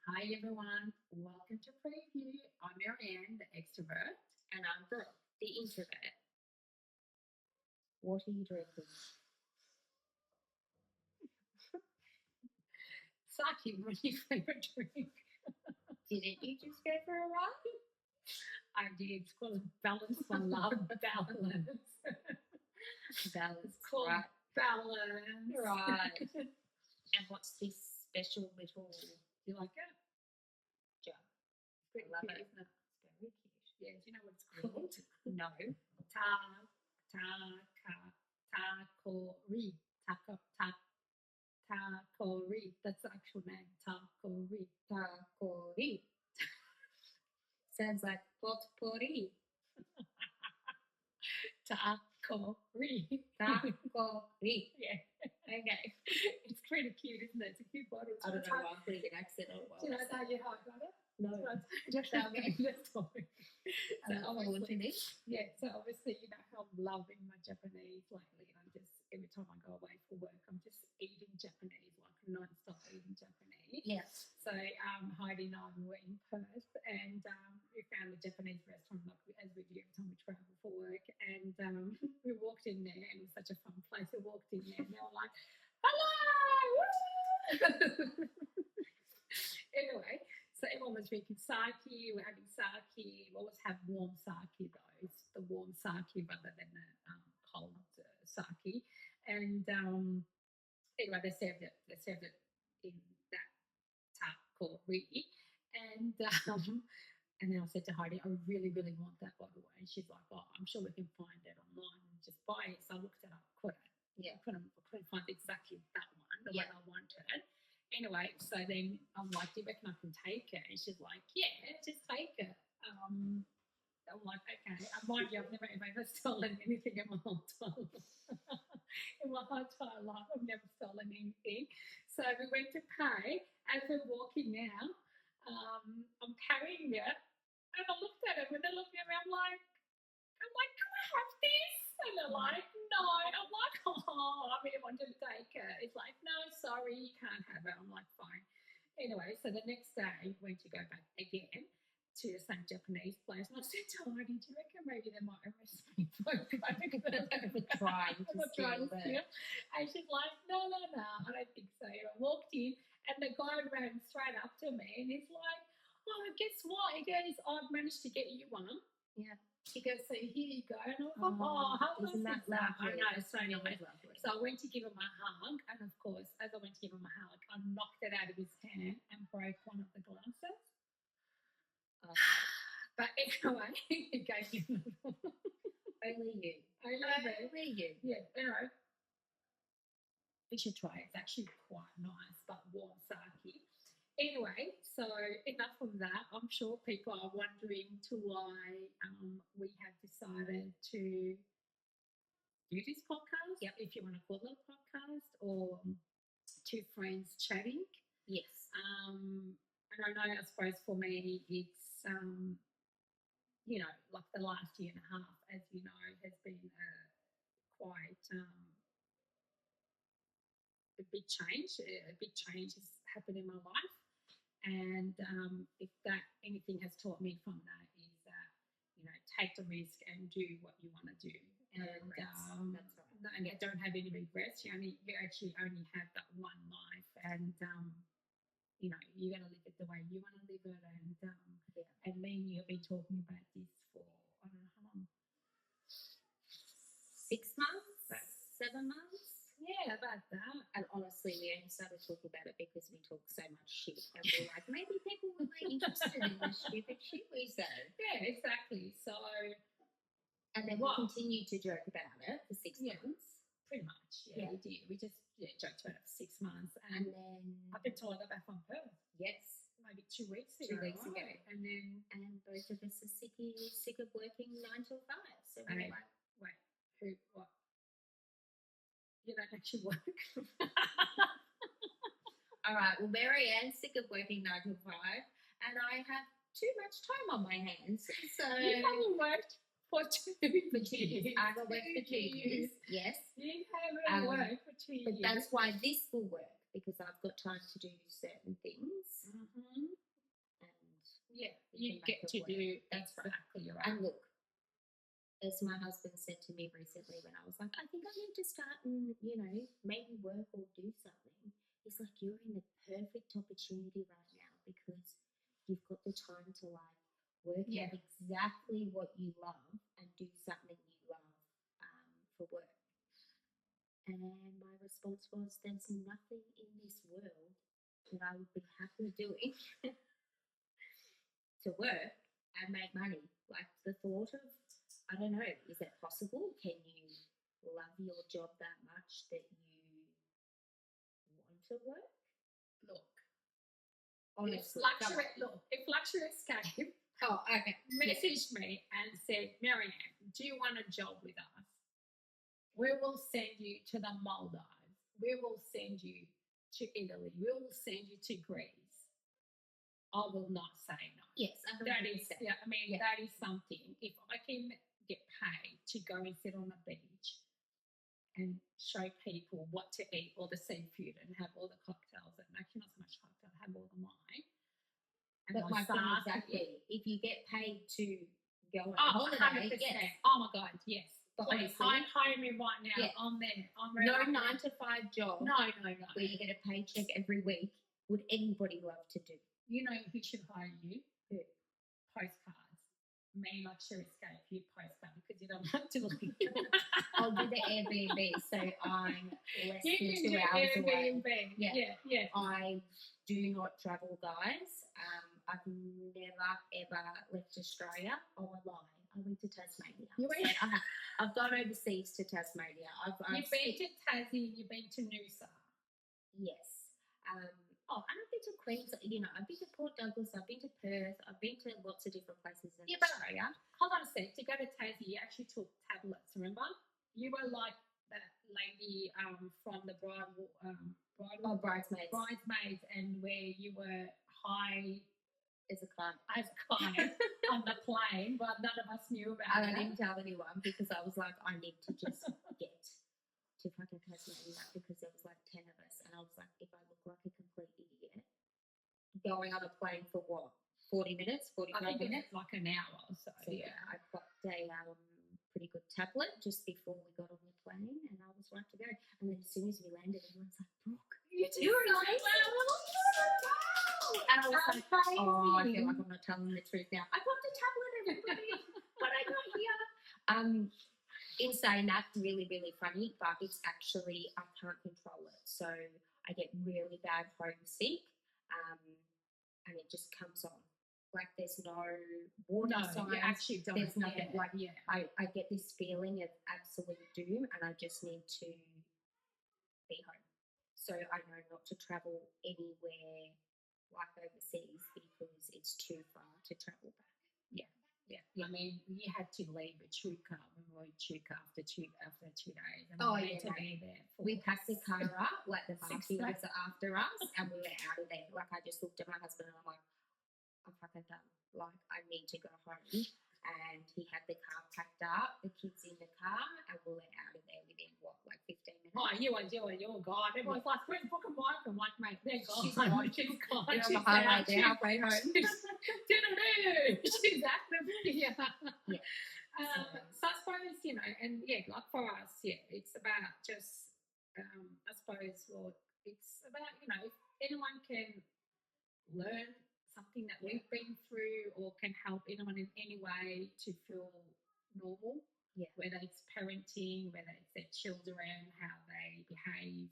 Hi everyone, welcome to Preview. I'm Marianne, the extrovert. And I'm Brooke, the introvert. What are you drinking? Sake, my new favourite drink. Didn't you just go for a run? I did. It's called Balance My Love. Balance. Balance, It's called right. Balance. Right. And what's this special little You like it? jar? Pretty love cute, it. isn't it? It's very cute. Yeah, do you know what it's called? No. Takori. Takori. That's the actual name. Takori. Takori. Sounds like potpourri. Takori. Takori. Yeah. Okay. It's pretty cute, isn't it? It's a cute bottle. I don't know why I'm putting an accent on it. Do you know how you got it? No. Just tell me. Just tell me. I'm wanting this. Yeah, so obviously, you know how I'm loving my Japanese lately. And I'm just, every time I go away for work, I'm just eating Japanese, like non-stop eating Japanese. Yes. So Heidi and I were in Perth and we found a Japanese restaurant, like as we do every time we travel for work. And we walked in there and it was such a fun place. We walked in there and they were like, hello! Anyway, so everyone was drinking sake. We're having sake. We always have warm sake though. It's the warm sake rather than the cold sake. And anyway, they served it. They served it in that takori. And and then I said to Heidi, I really, really want that bottle. And she's like, oh, I'm sure we can find it online and just buy it. So I looked it up, couldn't. Yeah. I couldn't find exactly that one, the Yeah. one I wanted. Anyway, so then I'm like, do you reckon I can take it? And she's like, yeah, just take it. I'm like, okay. Mind you, I've never ever stolen anything in my whole entire life. In my whole entire life, I've never stolen anything. So we went to pay. As we're walking out, I'm carrying it, and I looked at them, and they're looking at me. I'm like, can I have this? And they're like, no. I'm like, oh, I really wanted to take it. It's like, no, sorry, you can't have it. I'm like, fine. Anyway, so the next day, we went to go back again to the same Japanese place. And I said to Heidi, do you reckon maybe they might arrest me for trying to steal steal? And she's like, no, I don't think so. And I walked in, and the guy ran straight up to me, and he's like, oh, guess what? He goes, I've managed to get you one. Yeah. He goes, so here you go. And I was like, oh, how isn't nice that is that? I lovely? know, it's so nice. Lovely. So I went to give him a hug, and of course, as I went to give him a hug, I knocked it out of his hand and broke one of the glasses. But anyway, he gave me another one. Only you. Only you. Yeah, anyway. You should try it. It's actually quite nice, but warm sake. Anyway, so enough of that. I'm sure people are wondering to why we have decided to do this podcast. Yep. If you want to call it a podcast, or two friends chatting. Yes. And I know, I suppose for me, it's you know, like the last year and a half, as you know, has been quite a big change. A big change has happened in my life. And if that anything has taught me from that is that, you know, take the risk and do what you want to do. And That's right. And don't have any regrets. You actually only have that one life, and you know, you're gonna live it the way you want to live it. And me and you have been talking about this for I don't know how long. 6 months, 7 months. Yeah, about that. And honestly, we only started talking about it because we talk so much shit. And we're like, maybe people will be interested in the stupid shit we say. Yeah, exactly. So, and then we continued to joke about it for 6 months. Pretty much. Yeah, we did. We just joked about it for 6 months. And then up until I got back from Perth. Yes. Maybe 2 weeks ago. 2 weeks ago. And then both of us are sick of working 9 till 5. So we're like, wait, who, what? You don't actually work. All right. Well, Marianne's sick of working 9 till 5, and I have too much time on my hands. So you haven't worked for 2 years. I haven't worked for 2 years. Yes. You haven't worked for 2 years. But that's why this will work, because I've got time to do certain things. Mm-hmm. You can make get it to work. do That's right. exactly right. And look, as my husband said to me recently when I was like, I think I need to start and, maybe work or do something. He's like, you're in the perfect opportunity right now because you've got the time to work Yeah. out exactly what you love and do something you love for work. And my response was, there's nothing in this world that I would be happy doing to work and make money. Like the thought of, I don't know, is it possible? Can you love your job that much that you want to work? Look, Honestly, if Luxury Escape Oh, okay. messaged me and said, Marianne, do you want a job with us? We will send you to the Maldives. We will send you to Italy. We will send you to Greece. I will not say no. Yes, That is, 100%. yeah, that is something. If I can get paid to go and sit on a beach and show people what to eat, all the seafood, and have all the cocktails, and actually not so much cocktail, have all the wine. And But my sake, thing exactly, if you get paid to go on a Oh, holiday, 100%. yes. Oh my God, yes. But Please, honestly, hire me right now. Yeah. I'm there. I'm No ready. 9-to-5 job No. where you get a paycheck every week would anybody love to do. You know who should hire you? Who? Postcards. Me, Luxury Escape, you postcard because you don't have to look. I'll do the Airbnb, so I'm less You than can 2 do hours away. Airbnb. Yeah. Yeah. I do not travel, guys. I've never ever left Australia. Oh, I lie. I went to Tasmania. You went- So I've gone overseas to Tasmania. You've been to Tassie, you've been to Noosa. Yes. And I've been to Queensland. I've been to Port Douglas. I've been to Perth. I've been to lots of different places in Yeah, but- Australia. Hold on a sec. To go to Tassie, you actually took tablets, remember? You were like that lady from the Bridesmaids. bridesmaids, and where you were high As a client. as client on the plane, but none of us knew about And I it. didn't tell anyone because I was like, I need to just get to fucking Tasmania because there was like 10 of us. And I was like, if I look like a complete idiot, going on a plane for what? 40 minutes? 45 I think minutes? it's like an hour or so. So yeah, I popped a pretty good tablet just before we got on the plane and I was right to go. And then as soon as we landed, everyone's like, Brooke, You you're so amazing. well. And I was like, oh, I feel Amazing. like I'm not telling the truth now. I popped a tablet, everybody, but I got here. In saying that, really, really funny, but it's actually, I can't control it. So I get really bad homesick and it just comes on. Like there's no warning No, signs. you actually don't. There's nothing like yeah. I get this feeling of absolute doom and I just need to be home. So I know not to travel anywhere like overseas because it's too far to travel back. Yeah. I mean, we had to leave Echuca when we were in Echuca after 2 days. And Oh, we yeah, had to no. be there for We packed the car up, like the 6 mafia was after us, and we were out of there. Like I just looked at my husband and I'm like, I'm fucking done. Like I need to go home. And he had the car packed up, the kids in the car, and we were out of there within like 15 minutes. Oh, you're gone. Everyone's like, where's Brooke and Mike? I'm like, mate, they're gone. She's gone. She's gone. We're on She's the highway, out. they're halfway home. She's active. Yeah. Yeah. So I suppose, and yeah, like for us, yeah, it's about just, I suppose, well, it's about, if anyone can learn something that we've been through or can help anyone in any way to feel normal, Yeah. whether it's parenting, whether it's their children, how they behave,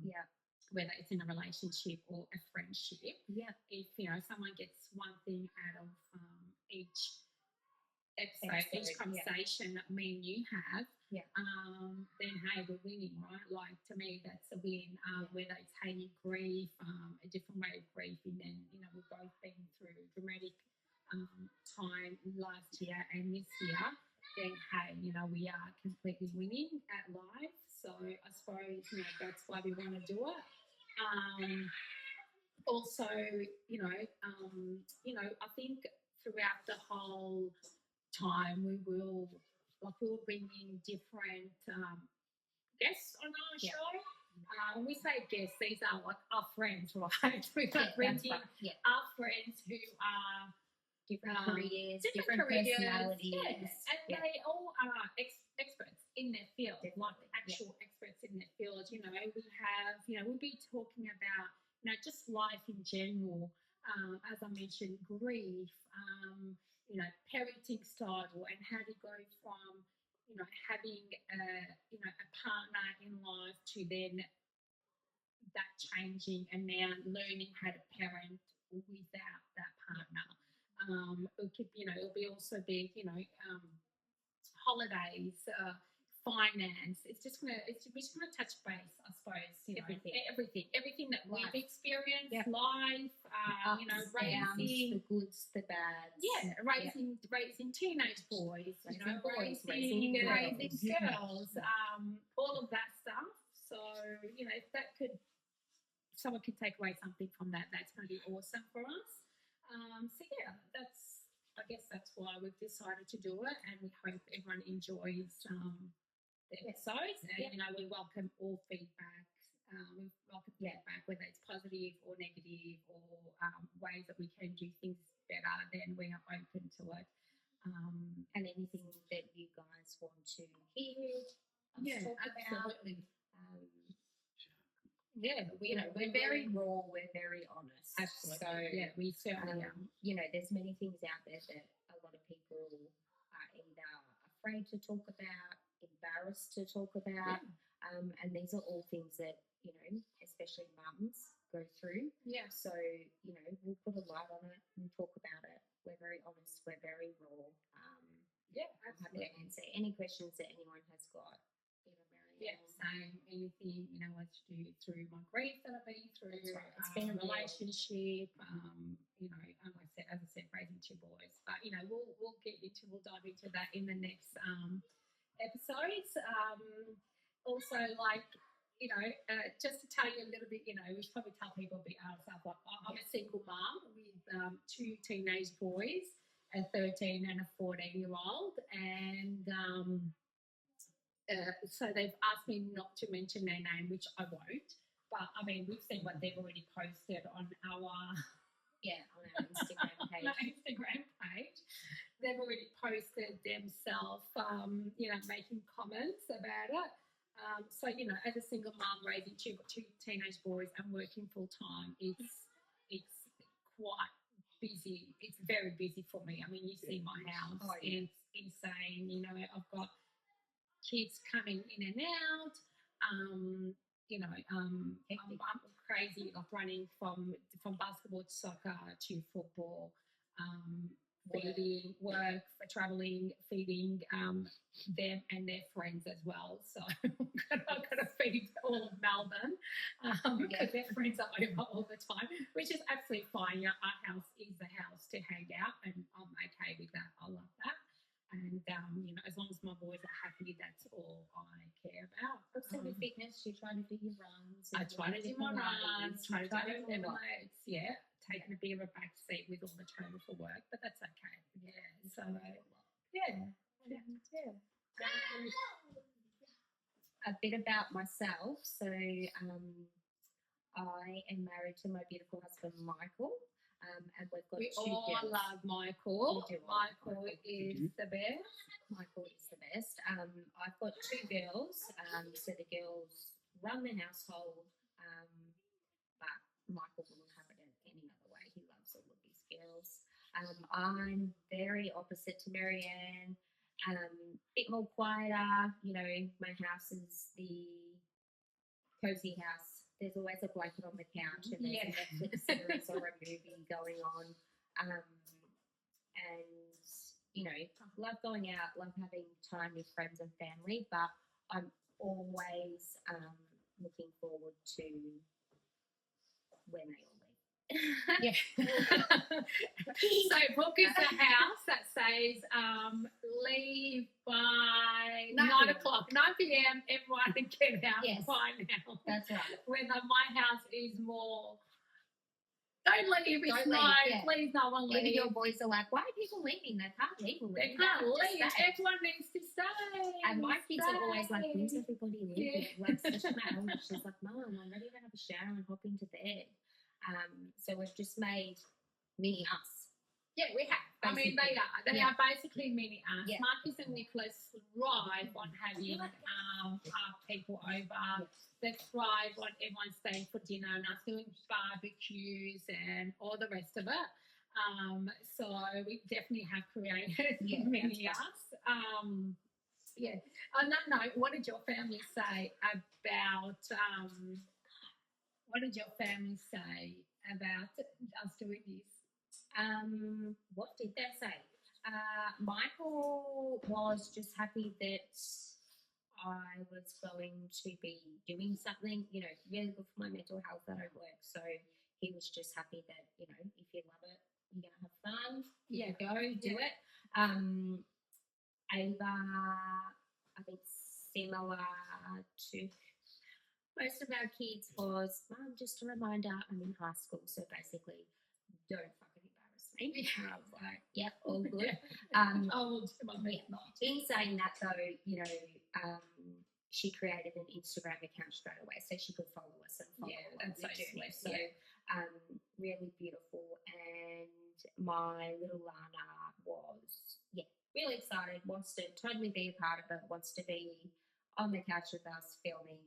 Yeah. whether it's in a relationship or a friendship. Yeah. If someone gets one thing out of each episode, each yeah. conversation that me and you have, Yeah. then hey, we're winning, right? Like to me, that's a win. Whether it's how you grieve, a different way of grieving, and we've both been through dramatic time last year and this year. Then hey, we are completely winning at life. So I suppose that's why we want to do it. Also, I think throughout the whole time we will bring in different guests on our Yeah. show. When we say guests, these are like our friends, right? We're Yeah, bringing that's right. Yeah. our friends who are different Um, careers, different different careers, personalities. and Yeah. they all are experts in their field, like Definitely, yeah. actual experts in their field. We have, we'll be talking about, just life in general. As I mentioned, grief, parenting style, and how to go from, having a partner in life to then that changing and now learning how to parent without that partner. It could, it'll be also be, holidays, finance. We're just gonna touch base, I suppose. Everything that we've Life. experienced, Yep. life. Ups, downs, Raising. the goods, the bads. Yeah, raising teenage boys, Raising boys, raising raising girls, all of that stuff. So if that could, someone could take away something from that, that's going to be awesome for us. So yeah, I guess that's why we've decided to do it, and we hope everyone enjoys the episodes. And we welcome all feedback. We welcome feedback, whether it's positive or negative, or ways that we can do things better. Then we are open to it. And anything that you guys want to hear us talk about. absolutely. We're very raw, we're very honest. Absolutely. So, we certainly are. There's many things out there that a lot of people are either afraid to talk about, embarrassed to talk about, and these are all things that, especially mums go through. Yeah. So, we'll put a light on it and talk about it. We're very honest, we're very raw. I'm happy to answer any questions that anyone has got. Same. Anything, what to do through my grief that I've been through, right. It's been a relationship, as I said, raising two boys. But we'll dive into that in the next episodes. Also, just to tell you a little bit, we should probably tell people a bit ourselves. I'm a single mum with two teenage boys, a 13 and a 14-year-old, and so they've asked me not to mention their name, which I won't. But we've seen what they've already posted on our on our Instagram page. They've already posted themselves, making comments about it. So as a single mum raising two teenage boys and working full time, it's quite busy. It's very busy for me. You see my house; it's insane. I've got kids coming in and out. I'm crazy, like running from basketball to soccer to football, feeding, work, traveling, feeding them and their friends as well. So I've got to feed all of Melbourne because their friends are over all the time, which is absolutely fine. Our house is the house to hang out, and I'm okay with that. I love that. And, as long as my boys are happy, that's all I care about. Also with fitness, you try to do your runs. I try to do my runs, try to do lemonades, taking a bit of a back seat with all the travel for work, but that's okay. So, a bit about myself. So, I am married to my beautiful husband, Michael. And we've got we two all girls. love Michael. We do. Michael is the best. Michael is the best. I've got two girls. So the girls run the household, but Michael wouldn't have it any other way. He loves all of his girls. I'm very opposite to Marianne. Bit more quieter. My house is the cozy house. There's always a blanket on the couch and there's a Netflix series or a movie going on. And, love going out, love having time with friends and family, but I'm always looking forward to when they all leave. So book is a house that says leave by 9 o'clock, 9 p.m. Everyone get out by now. That's right. Whether my house is more, don't leave, it's Don't no, leave, please no one leave. Even your boys are like, why are people leaving? They can't leave. They can't leave. Everyone needs to stay. And my kids are always like, when's everybody leaving? Like, especially my eldest, she's like, Mum, I'm ready to have a shower and hop into bed. So we've just made us Yeah, we have. I mean, they are. They Yeah. are basically mini us. Yeah. Marcus and Nicholas thrive on having people over. They thrive on everyone staying for dinner and us doing barbecues and all the rest of it. So we definitely have created Yeah, mini that's us. Yeah. On that note, what did your family say about what did your family say about us doing this? What did they say? Michael was just happy that I was going to be doing something, really good for my mental health that I work. So he was just happy that, if you love it, you're going to have fun. Yeah. Go, do Yeah. it. Ava, I think similar to most of our kids was, Mum, just a reminder, I'm in high school, so basically, don't fucking embarrass me. And I was like, yep, all good. In saying that, though, she created an Instagram account straight away, so she could follow us and follow that's so along. sweet. So, really beautiful. And my little Lana was, really excited, wants to totally be a part of it, wants to be on the couch with us, filming,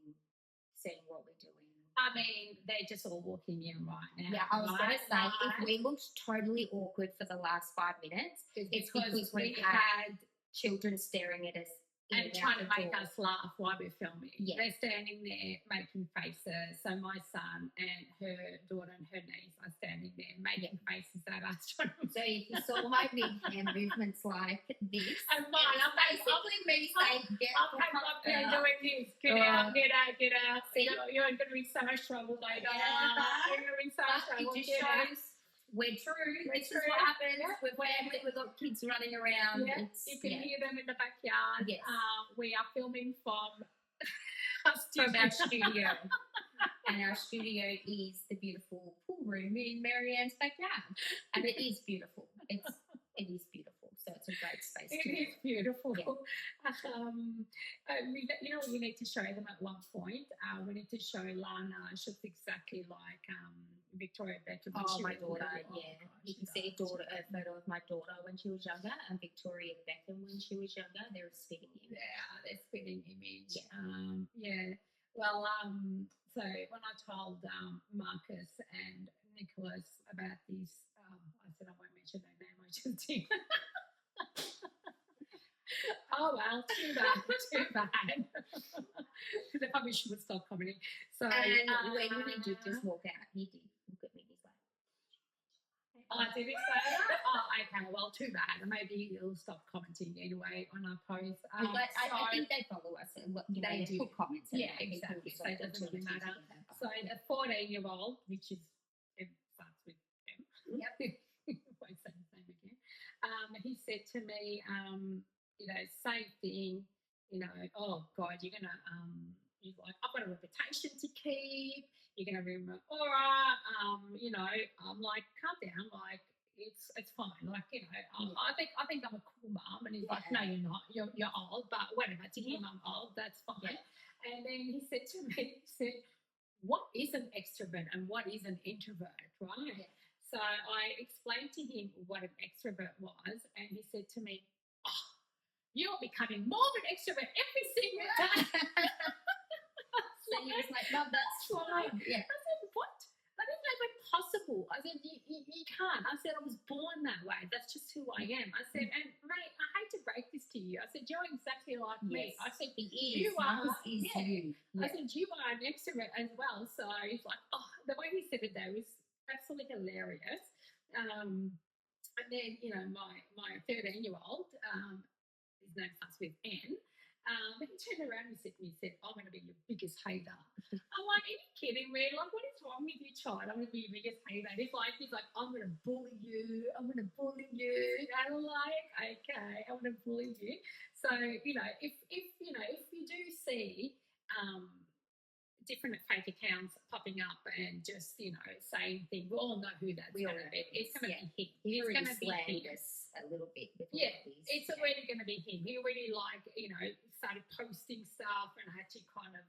seeing what we're doing. I mean, they're just all walking in right now. Yeah, I was going to say, if Right. we looked totally awkward for the last 5 minutes, it's because we we had had children staring at us and out trying to the make door. us laugh while we're filming. Yeah. They're standing there making faces. So my son and her daughter and her niece are standing there making faces at us. So if you saw my big hand movements like this, And mine, I'm basically me saying, get I'm up there doing this. Get out, get out, get out. See? You're going to be so much trouble later. Yeah. You're going to be so much But it trouble. just Get out. shows we're true. This is true. what happens. Yeah. We're family. We've got kids running around. Yeah, It's, you can hear them in the backyard. Yes. We are filming from from our studio. And our studio is the beautiful pool room in Marianne's backyard. And it is beautiful. It is beautiful. So it's a great space It to is beautiful. Yeah. You know, we need to show them at one point. We need to show Lana. She looks exactly like Victoria Beckham. Oh, my daughter, little. yeah. Oh, You can see a photo of my daughter when she was younger and Victoria Beckham when she was younger. They're a spitting image. Yeah, they're spitting image. Yeah. Yeah. Well, so when I told Marcus and Nicholas about this, I said I won't mention their name. I just did. Oh well, too bad. They probably should have stopped commenting. So, And when he did just walk out, he did look at me. He's like, oh, did he say that? Oh, okay. Well, too bad. Maybe he'll stop commenting anyway on our posts. but I think they follow us and They do. put comments. Yeah, and exactly. people So it doesn't really matter. together. So the 14-year-old, which is it starts with M. Yep. Won't say his name again. He said to me, same thing. Oh God, you're gonna he's like, I've got a reputation to keep. You're gonna ruin my aura. I'm like, calm down. Like it's fine. Like I think I'm a cool mum, and he's like, no, you're not. You're old, but whatever. To him, I'm old. That's fine. Yeah. And then he said to me, what is an extrovert and what is an introvert, right? Yeah. So I explained to him what an extrovert was, and he said to me, oh, you're becoming more of an extrovert every single day. So he was like, Mum, that's fine. Yeah. I said, what? That isn't even possible. I said, you can't. I said, I was born that way. That's just who I am. I said, and mate, I hate to break this to you. I said, you're exactly like me. I said, he is. you are. Marcus is you. I said, you are an extrovert as well. So he's like, oh, the way he said it though was absolutely hilarious. And then, my 13-year-old, his name starts with N. He turned around and said to me, I'm going to be your biggest hater. I'm like, are you kidding me? Like, what is wrong with you, child? I'm going to be your biggest hater. He's like, I'm going to bully you. I'm going to bully you. And I'm like, okay, I'm going to bully you. So, if you do see different fake accounts popping up and just, saying things, we all know who that's going to be. It's going to be him. He It's already going to be slammed him. us a little bit. Yeah, it's already going to be him. He already started posting stuff, and I had to kind of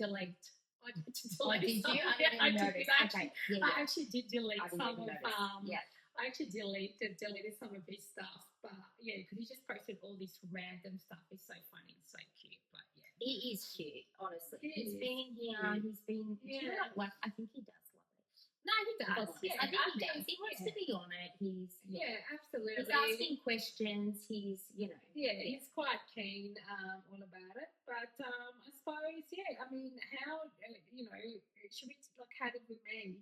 delete. I had to delete. Did you? some. I didn't I even did. notice. I actually, Okay. Yeah. I actually did delete I didn't some even of notice. Yeah. I actually deleted some of his stuff, but yeah, because he just posted all this random stuff. It's so funny, it's so cute, but yeah. He is cute, honestly. He He's is been here. cute. He's been. Do you Yeah. know what? I think he does love it. No, he does. Yeah, I think he does. He wants to be on it. Yeah, absolutely. He's asking questions. He's, Yeah, he's quite keen all about it. But I suppose, yeah, I mean, how, should we, like, how did we meet?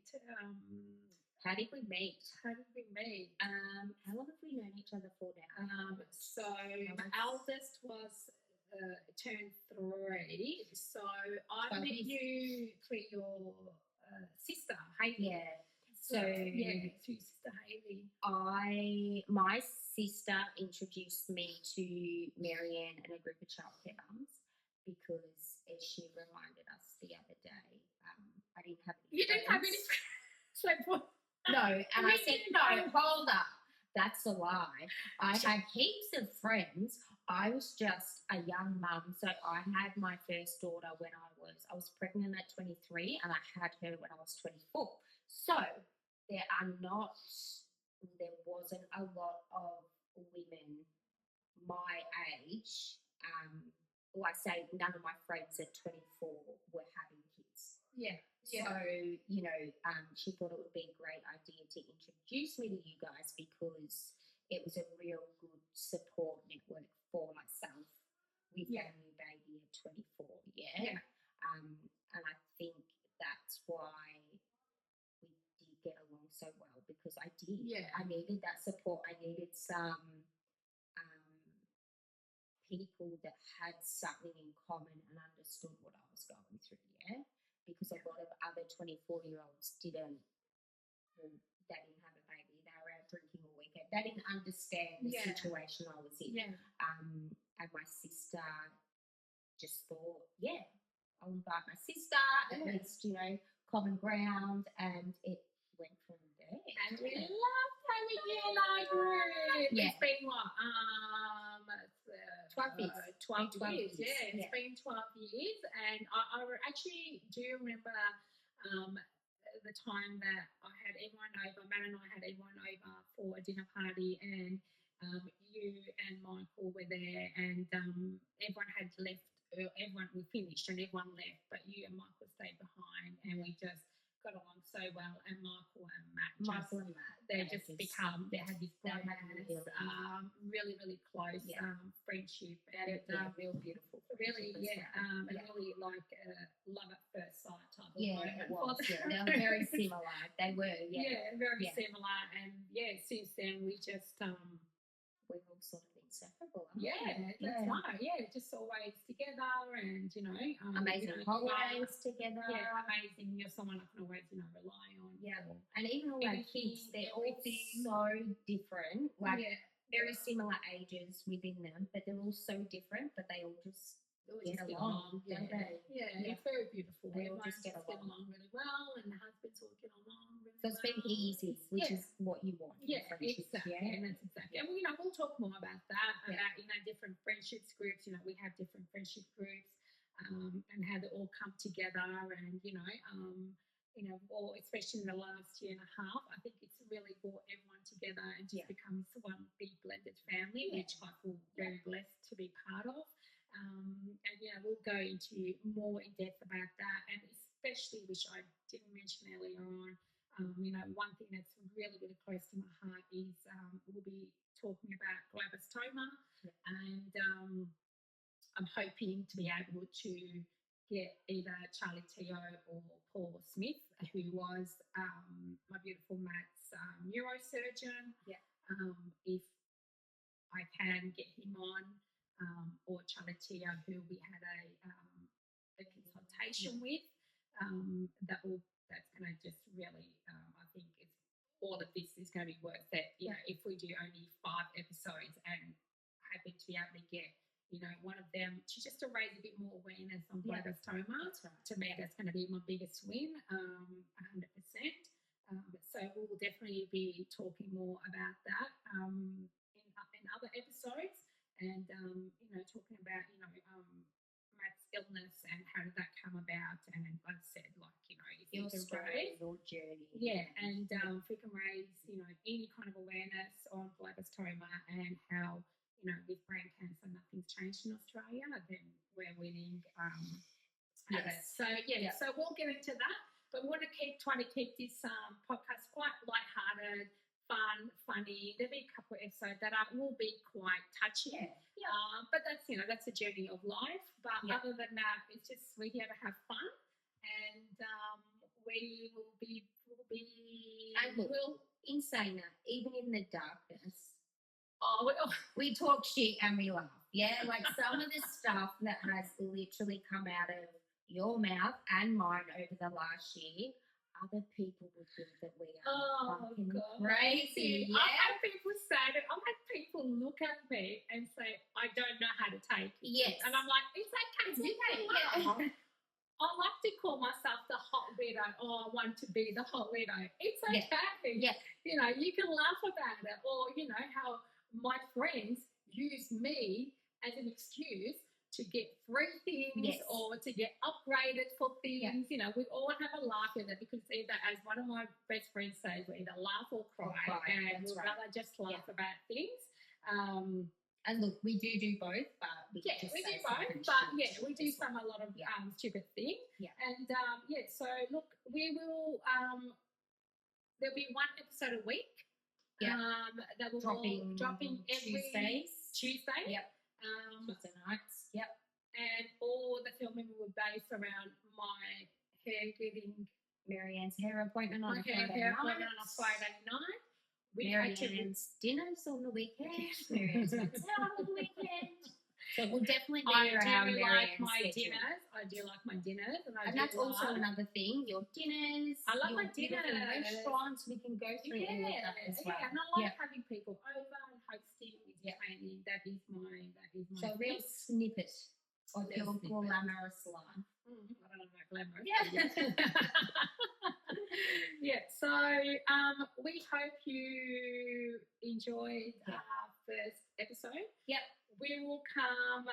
How did we meet? How did we meet? How long have we known each other for now? So the eldest was turned 3. So I 12 met years. you through your sister, Hayley. Yeah. So, yeah, through your sister Hayley. My sister introduced me to Marianne and a group of childcare mums because, as she reminded us the other day, I didn't have any. You didn't have any. So what? No, and I said, no, hold up. That's a lie. I had heaps of friends. I was just a young mum. So I had my first daughter when I was pregnant at 23 and I had her when I was 24. So there wasn't a lot of women my age. Well, I say none of my friends at 24 were having kids. Yeah. So, she thought it would be a great idea to introduce me to you guys because it was a real good support network for myself with a new baby at 24. Yeah. And I think that's why we did get along so well because I did. Yeah. I needed that support. I needed some people that had something in common and understood what I was going through. Yeah. Because a lot of other 24-year-olds didn't have a baby. They were out drinking all weekend. They didn't understand the situation I was in. Yeah. And my sister just thought, I'll invite my sister. At least, common ground. And it went from there. And we love having you in our group. Yeah. It's been what? 12 years. 12 years. Yeah, it's been 12 years. And I actually do remember the time that I had everyone over, Matt and I had everyone over for a dinner party, and you and Michael were there, and everyone had left. We finished and everyone left, but you and Michael stayed behind, and we just got along so well. And Michael and Matt, they had this really, really close friendship, and real beautiful. really, really like love at first sight type of moment. It was. They were very similar. They were, very similar. And since then we just we're all sort of inseparable. That's right. Yeah, just always together, and amazing holidays together. Yeah, amazing. You're someone I can always rely on. Yeah, and even all our kids, they're all so different. Like very similar ages within them, but they're all so different. But they all just get along. Don't they? Yeah, it's very beautiful. They all just get along really well, and the husbands all get along really so it's been easy, which is what you want. Exactly. And that's exactly. And we'll talk more about that, about different friendships groups. We have different friendship groups, and how they all come together, and or especially in the last year and a half, I think it's really brought everyone together and just becomes one big blended family, which I feel very blessed to be part of. And we'll go into more in depth about that, and especially, which I didn't mention earlier on, one thing that's really, really close to my heart is we'll be talking about glioblastoma, and I'm hoping to be able to get either Charlie Teo or Paul Smith, who was my beautiful Matt's neurosurgeon. If I can get him on, or Charlie Teo, who we had a consultation with, that's going to just really, I think all of this is going to be worth it. If we do only 5 episodes, and happy to be able to get one of them just to raise a bit more awareness on glioblastoma. To me, that's going to be my biggest win, 100%. So we'll definitely be talking more about that in other episodes, and talking about Matt's illness and how did that come about? And like I said, like, you know, if Your we can story, raise, your journey. yeah, and if we can raise, you know, any kind of awareness on glioblastoma and how, you know, with brain cancer nothing's changed in Australia, then we're winning. At it. Yes. So yeah, Yep. so we'll get into that, but we want to trying to keep this podcast quite lighthearted, fun, funny. There'll be a couple of episodes that will be quite touchy. Yeah. But that's, you know, that's a journey of life. But Yeah. other than that, it's just we're here to have fun, and we will be And look, in saying that, even in the darkness, oh, we talk shit and we laugh. Yeah, like some of the stuff that has literally come out of your mouth and mine over the last year, other people would think that we are fucking crazy. I've had people say that. I've had people look at me and say, "I don't know how to take it," Yes. and I'm like, "It's okay. It's you okay, can yeah. laugh." I like to call myself the hot widow. Oh, I want to be the hot widow. It's Yeah. okay. Yeah. You know, you can laugh about it, or you know how my friends use me as an excuse to get free things Yes. or to get upgraded for things. Yeah. You know, we all have a laugh at it because either, as one of my best friends says, we either laugh or cry, and That's we'd right. rather just laugh about things. And look, we do both, but we Yeah, just we say do both, something but shit yeah, we do as well. a lot of Yeah. stupid things. Yeah. And yeah, so look, we will there'll be one episode a week. Yeah. That will dropping every Tuesday. Yep. Tuesday nights. Yep. And all the filming will be based around my hair getting Marianne's hair appointment on my a hair Friday appointment night. on a Friday night. We Marianne's dinners on the weekend. Marianne's nights out on the weekend. So we'll definitely be I around do like Marianne's my schedule. dinners. I do like my dinners, And that's also another thing. Your dinners. I love your my beautiful dinners. restaurants. We can go through all of that as well. Yeah, and I like having people over and hosting, entertaining. That is my So a real thing. snippet of Little your snippet. glamorous life. I don't know about glamorous. Yeah. Yeah. So we hope you enjoyed our first episode. Yep. We will come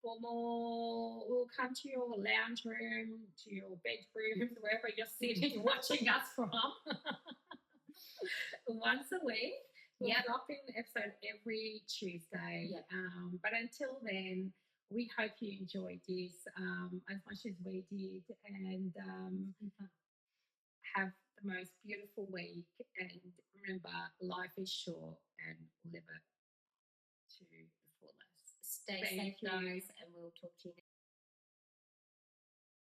for more. We'll come to your lounge room, to your bedroom, wherever you're sitting watching us from. Once a week. We'll drop in an episode every Tuesday. Yep. But until then, we hope you enjoyed this as much as we did, and have the most beautiful week. And remember, life is short, and live it to the fullest. Stay Thank safe, you. guys, and we'll talk to you next